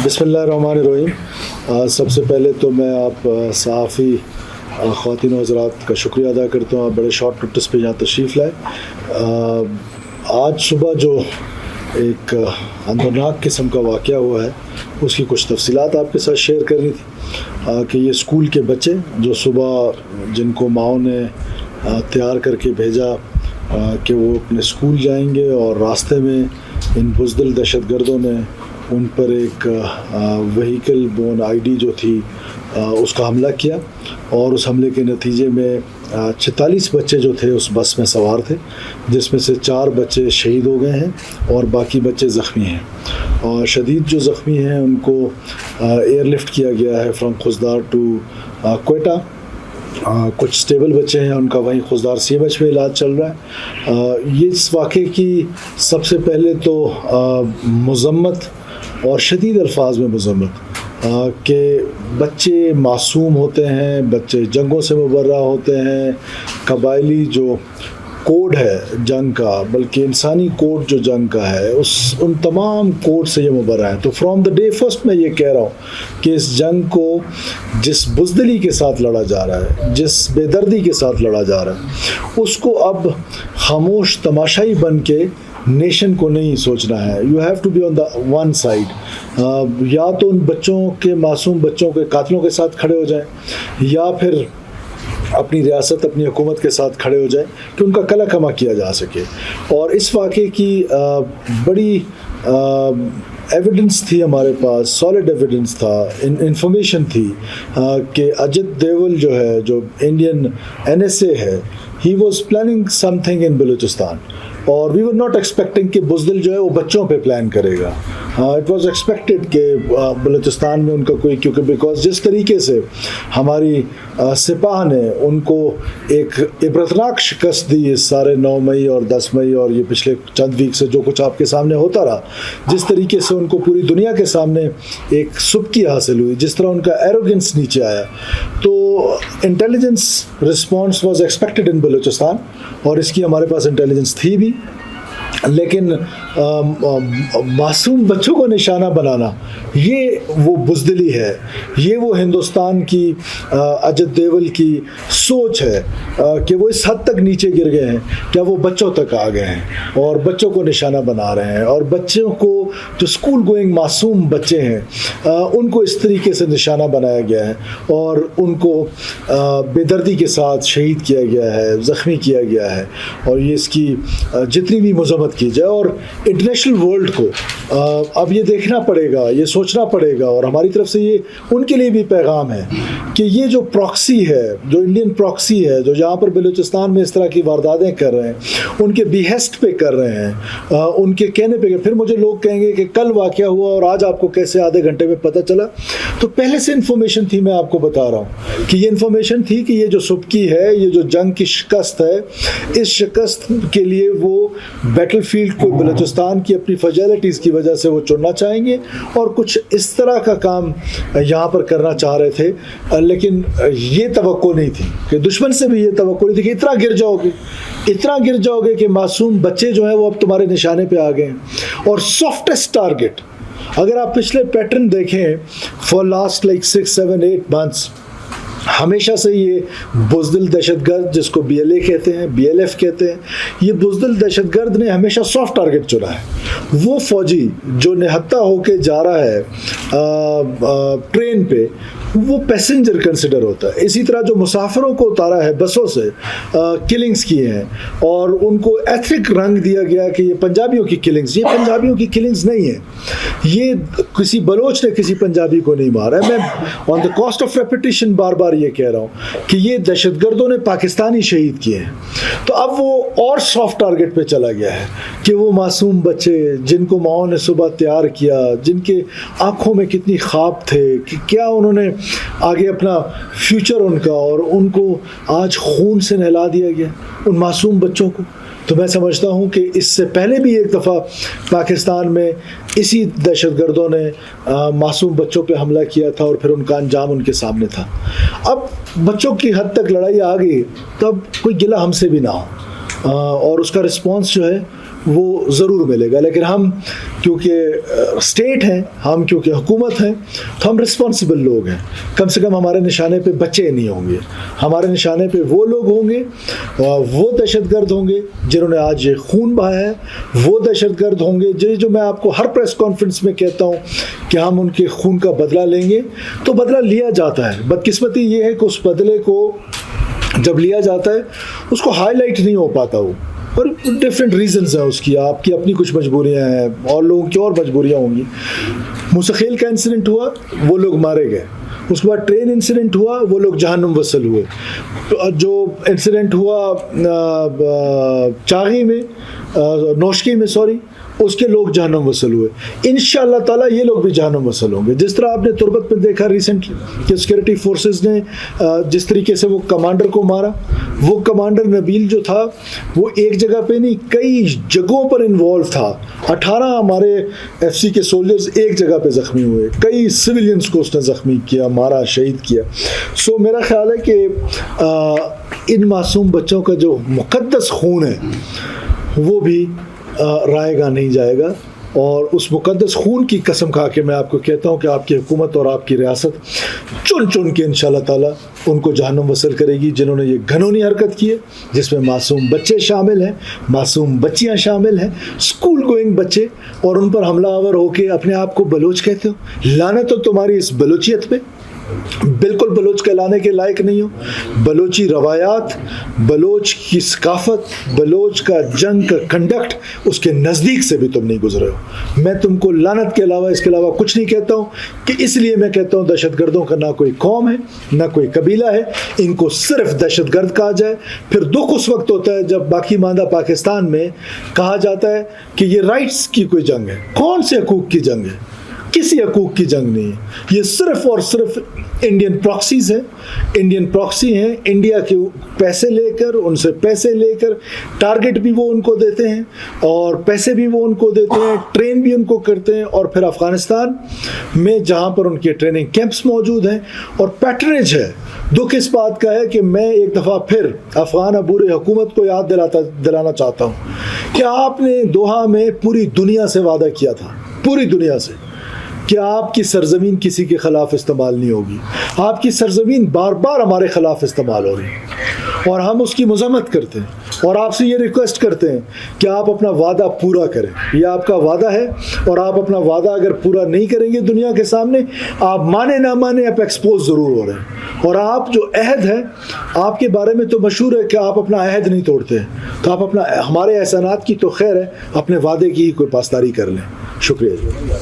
بسم اللہ الرحمن الرحیم. سب سے پہلے تو میں آپ صحافی خواتین و حضرات کا شکریہ ادا کرتا ہوں. آپ بڑے شارٹ نوٹس پہ یہاں تشریف لائے. آج صبح جو ایک اندرناک قسم کا واقعہ ہوا ہے اس کی کچھ تفصیلات آپ کے ساتھ شیئر کرنی تھی کہ یہ اسکول کے بچے جو صبح جن کو ماؤں نے تیار کر کے بھیجا کہ وہ اپنے اسکول جائیں گے اور راستے میں ان بزدل دہشت گردوں نے ان پر ایک وہیکل بون آئی ڈی جو تھی اس کا حملہ کیا اور اس حملے کے نتیجے میں 46 بچے جو تھے اس بس میں سوار تھے، جس میں سے 4 بچے شہید ہو گئے ہیں اور باقی بچے زخمی ہیں. اور شدید جو زخمی ہیں ان کو ایئر لفٹ کیا گیا ہے فرام خوزدار ٹو کوئٹہ. کچھ اسٹیبل بچے ہیں، ان کا وہیں خوزدار سی ایم ایچ میں علاج چل رہا ہے. یہ اس واقعے کی سب سے پہلے تو مذمت اور شدید الفاظ میں مذمت کہ بچے معصوم ہوتے ہیں، بچے جنگوں سے مبرہ ہوتے ہیں. قبائلی جو کوڈ ہے جنگ کا، بلکہ انسانی کوڈ جو جنگ کا ہے، ان تمام کوڈ سے یہ مبرہ ہیں. تو فرام دا ڈے فرسٹ میں یہ کہہ رہا ہوں کہ اس جنگ کو جس بزدلی کے ساتھ لڑا جا رہا ہے، جس بے دردی کے ساتھ لڑا جا رہا ہے، اس کو اب خاموش تماشائی بن کے نیشن کو نہیں سوچنا ہے. You have to be on the one side. یا تو ان بچوں کے، معصوم بچوں کے قاتلوں کے ساتھ کھڑے ہو جائیں، یا پھر اپنی ریاست، اپنی حکومت کے ساتھ کھڑے ہو جائیں کہ ان کا کلا کما کیا جا سکے. اور اس واقعے کی بڑی ایویڈنس تھی ہمارے پاس، سالڈ ایویڈنس تھا، انفارمیشن تھی کہ اجت دیول جو ہے، جو انڈین NSA ہے، he was planning some thing in Balochistan. اور وی ور ناٹ ایکسپیکٹنگ کہ بزدل جو ہے وہ بچوں پہ پلان کرے گا. اٹ واز ایکسپیکٹڈ کہ بلوچستان میں ان کا کوئی، کیونکہ بیکاز جس طریقے سے ہماری سپاہ نے ان کو ایک عبرتناک شکست دی اس سارے 9 مئی اور 10 مئی اور یہ پچھلے چند ویک سے جو کچھ آپ کے سامنے ہوتا رہا، جس طریقے سے ان کو پوری دنیا کے سامنے ایک سبکی حاصل ہوئی، جس طرح ان کا ایروگنس نیچے آیا، تو intelligence response was expected in Balochistan. اور اس کی ہمارے پاس انٹیلیجنس تھی بھی. لیکن معصوم بچوں کو نشانہ بنانا، یہ وہ بزدلی ہے، یہ وہ ہندوستان کی اجت دیول کی سوچ ہے کہ وہ اس حد تک نیچے گر گئے ہیں کہ وہ بچوں تک آ گئے ہیں اور بچوں کو نشانہ بنا رہے ہیں. اور بچوں کو، جو اسکول گوئنگ معصوم بچے ہیں، ان کو اس طریقے سے نشانہ بنایا گیا ہے اور ان کو بے دردی کے ساتھ شہید کیا گیا ہے، زخمی کیا گیا ہے. اور یہ اس کی جتنی بھی مذمت کی جائے، اور انٹرنیشنل ورلڈ کو اب یہ دیکھنا پڑے گا، یہ سوچنا پڑے گا، اور ہماری طرف سے یہ ان کے لیے بھی پیغام ہے کہ یہ جو پراکسی ہے، جو انڈین پراکسی ہے، جو جہاں پر بلوچستان میں اس طرح کی وارداتیں کر رہے ہیں، ان کے بیہسٹ پہ کر رہے ہیں، ان کے کہنے پہ. پھر مجھے لوگ کہیں گے کہ کل واقعہ ہوا اور آج آپ کو کیسے آدھے گھنٹے میں پتہ چلا؟ تو پہلے سے انفارمیشن تھی. میں آپ کو بتا رہا ہوں کہ یہ انفارمیشن تھی کہ یہ جو سبکی ہے، یہ جو جنگ کی شکست ہے، اس شکست کے لیے وہ بیٹل فیلڈ کو بلوچستان کی اپنی فیجلٹیز کی وجہ سے وہ چننا چاہیں گے اور کچھ اس طرح کا کام یہاں پر کرنا چاہ رہے تھے. لیکن یہ توقع نہیں تھی کہ دشمن سے بھی یہ توقع نہیں تھی کہ اتنا گر جاؤ گے کہ معصوم بچے جو ہیں وہ اب تمہارے نشانے پہ آ گئے ہیں. اور سافٹسٹ ٹارگٹ، اگر آپ پچھلے پیٹرن دیکھیں فار لاسٹ لائک 6, 7, 8 months، ہمیشہ سے یہ بزدل دہشت گرد، جس کو BLA کہتے ہیں، BLF کہتے ہیں، یہ بزدل دہشت گرد نے ہمیشہ سافٹ ٹارگٹ چنا ہے. وہ فوجی جو نہتہ ہو کے جا رہا ہے ٹرین پہ، وہ پیسنجر کنسیڈر ہوتا ہے. اسی طرح جو مسافروں کو اتارا ہے بسوں سے، کلنگز کیے ہیں اور ان کو ایتھنک رنگ دیا گیا کہ یہ پنجابیوں کی کلنگز. یہ پنجابیوں کی کلنگز نہیں ہیں، یہ کسی بلوچ نے کسی پنجابی کو نہیں مارا ہے. میں آن دا کاسٹ آف ریپیٹیشن بار بار یہ کہہ رہا ہوں کہ یہ دہشت گردوں نے پاکستانی شہید کیے ہیں. تو اب وہ اور سافٹ ٹارگٹ پہ چلا گیا ہے کہ وہ معصوم بچے جن کو ماؤں نے صبح تیار کیا، جن کے آنکھوں میں کتنی خواب تھے کہ کیا انہوں نے آگے اپنا فیوچر ان کا، اور ان کو آج خون سے نہلا دیا گیا، ان معصوم بچوں کو. تو میں سمجھتا ہوں کہ اس سے پہلے بھی ایک دفعہ پاکستان میں اسی دہشت گردوں نے معصوم بچوں پہ حملہ کیا تھا اور پھر ان کا انجام ان کے سامنے تھا. اب بچوں کی حد تک لڑائی آ گئی تو اب کوئی گلہ ہم سے بھی نہ ہو، اور اس کا رسپانس جو ہے وہ ضرور ملے گا. لیکن ہم کیونکہ اسٹیٹ ہیں, ہم کیونکہ حکومت ہیں, تو ہم رسپانسبل لوگ ہیں. کم سے کم ہمارے نشانے پہ بچے نہیں ہوں گے, ہمارے نشانے پہ وہ لوگ ہوں گے, وہ دہشت گرد ہوں گے جنہوں نے آج یہ خون بہایا ہے, وہ دہشت گرد ہوں گے جو میں آپ کو ہر پریس کانفرنس میں کہتا ہوں کہ ہم ان کے خون کا بدلہ لیں گے. تو بدلہ لیا جاتا ہے. بدقسمتی یہ ہے کہ اس بدلے کو جب لیا جاتا ہے اس کو ہائی لائٹ نہیں ہو پاتا, وہ اور ڈفرینٹ ریزنز ہیں اس کی. آپ کی اپنی کچھ مجبوریاں ہیں, اور لوگوں کی اور مجبوریاں ہوں گی. موسی کا انسیڈنٹ ہوا, وہ لوگ مارے گئے. اس کے بعد ٹرین انسیڈنٹ ہوا, وہ لوگ جہنم وصل ہوئے. جو انسیڈنٹ ہوا چاغی میں, نوشکی میں اس کے لوگ جہنم وصل ہوئے. انشاءاللہ تعالیٰ یہ لوگ بھی جہنم وصل ہوں گے. جس طرح آپ نے تربت میں دیکھا ریسنٹلی کہ سیکورٹی فورسز نے جس طریقے سے وہ کمانڈر کو مارا, وہ کمانڈر نبیل جو تھا وہ ایک جگہ پہ نہیں کئی جگہوں پر انوالو تھا. 18 ہمارے ایف سی کے سولجرز ایک جگہ پہ زخمی ہوئے, کئی سویلینز کو اس نے زخمی کیا, مارا, شہید کیا. سو میرا خیال ہے کہ ان معصوم بچوں کا جو مقدس خون ہے وہ بھی رائے گا نہیں جائے گا. اور اس مقدس خون کی قسم کھا کے میں آپ کو کہتا ہوں کہ آپ کی حکومت اور آپ کی ریاست چن چن کے انشاءاللہ تعالیٰ ان کو جہنم وصل کرے گی جنہوں نے یہ گھنونی حرکت کی ہے, جس میں معصوم بچے شامل ہیں, معصوم بچیاں شامل ہیں, اسکول گوئنگ بچے, اور ان پر حملہ آور ہو کے اپنے آپ کو بلوچ کہتے ہو. لعنت تو تمہاری اس بلوچیت پہ, بالکل بلوچ کہلانے کے لائق نہیں ہو. بلوچی روایات, بلوچ کی ثقافت, بلوچ کا جنگ کا کنڈکٹ, اس کے نزدیک سے بھی تم نہیں گزرے ہو. میں تم کو لعنت کے علاوہ اس کے علاوہ کچھ نہیں کہتا ہوں, کہ اس لیے میں کہتا ہوں دہشت گردوں کا نہ کوئی قوم ہے نہ کوئی قبیلہ ہے, ان کو صرف دہشت گرد کہا جائے. پھر دکھ اس وقت ہوتا ہے جب باقی ماندہ پاکستان میں کہا جاتا ہے کہ یہ رائٹس کی کوئی جنگ ہے. کون سے حقوق کی جنگ ہے؟ کسی حقوق کی جنگ نہیں ہے. یہ صرف اور صرف انڈین پراکسیز ہیں, انڈین پراکسی ہیں. انڈیا کے پیسے لے کر, ان سے پیسے لے کر, ٹارگٹ بھی وہ ان کو دیتے ہیں اور پیسے بھی وہ ان کو دیتے ہیں, ٹرین بھی ان کو کرتے ہیں. اور پھر افغانستان میں جہاں پر ان کے ٹریننگ کیمپس موجود ہیں اور پیٹرنیج ہے. دکھ اس بات کا ہے کہ میں ایک دفعہ پھر افغان عبور حکومت کو یاد دلانا چاہتا ہوں کہ آپ نے دوحہ میں پوری دنیا سے وعدہ کیا تھا, پوری دنیا سے, کہ آپ کی سرزمین کسی کے خلاف استعمال نہیں ہوگی. آپ کی سرزمین بار بار ہمارے خلاف استعمال ہو رہی ہے اور ہم اس کی مذمت کرتے ہیں اور آپ سے یہ ریکویسٹ کرتے ہیں کہ آپ اپنا وعدہ پورا کریں. یہ آپ کا وعدہ ہے اور آپ اپنا وعدہ اگر پورا نہیں کریں گے دنیا کے سامنے, آپ مانے نہ مانے آپ ایکسپوز ضرور ہو رہے ہیں. اور آپ جو عہد ہے, آپ کے بارے میں تو مشہور ہے کہ آپ اپنا عہد نہیں توڑتے, تو آپ اپنا, ہمارے احسانات کی تو خیر ہے, اپنے وعدے کی ہی کوئی پاسداری کر لیں. شکریہ.